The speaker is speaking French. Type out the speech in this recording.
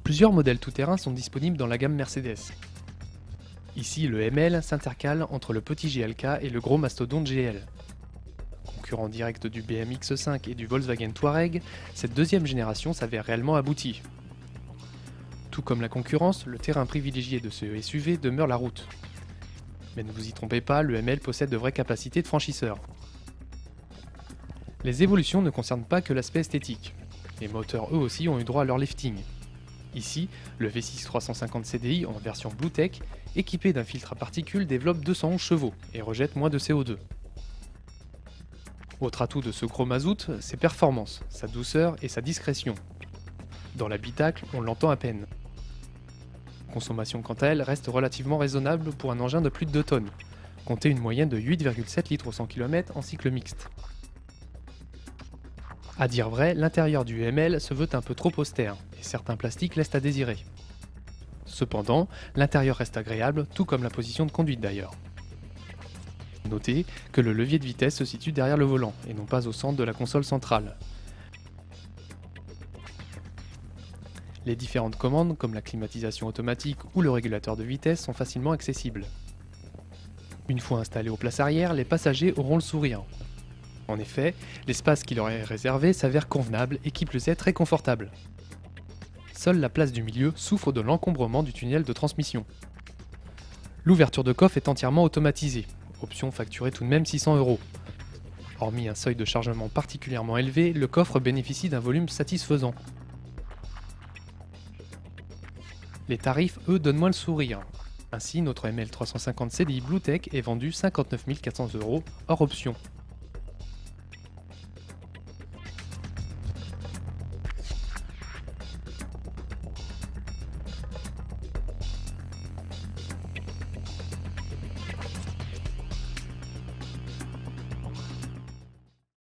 Plusieurs modèles tout-terrain sont disponibles dans la gamme Mercedes. Ici, le ML s'intercale entre le petit GLK et le gros mastodonte GL. Concurrent direct du BMX 5 et du Volkswagen Touareg, cette deuxième génération s'avère réellement aboutie. Tout comme la concurrence, le terrain privilégié de ce SUV demeure la route. Mais ne vous y trompez pas, le ML possède de vraies capacités de franchisseur. Les évolutions ne concernent pas que l'aspect esthétique. Les moteurs eux aussi ont eu droit à leur lifting. Ici, le V6 350 CDI en version Bluetech, équipé d'un filtre à particules, développe 211 chevaux et rejette moins de CO2. Autre atout de ce gros mazout, ses performances, sa douceur et sa discrétion. Dans l'habitacle, on l'entend à peine. La consommation quant à elle reste relativement raisonnable pour un engin de plus de 2 tonnes, comptez une moyenne de 8,7 litres au 100 km en cycle mixte. À dire vrai, l'intérieur du ML se veut un peu trop austère, et certains plastiques laissent à désirer. Cependant, l'intérieur reste agréable, tout comme la position de conduite d'ailleurs. Notez que le levier de vitesse se situe derrière le volant, et non pas au centre de la console centrale. Les différentes commandes, comme la climatisation automatique ou le régulateur de vitesse, sont facilement accessibles. Une fois installés aux places arrière, les passagers auront le sourire. En effet, l'espace qui leur est réservé s'avère convenable et qui plus est très confortable. Seule la place du milieu souffre de l'encombrement du tunnel de transmission. L'ouverture de coffre est entièrement automatisée, option facturée tout de même 600 €. Hormis un seuil de chargement particulièrement élevé, le coffre bénéficie d'un volume satisfaisant. Les tarifs, eux, donnent moins le sourire. Ainsi, notre ML 350 CDI Bluetech est vendu 59 400 € hors option.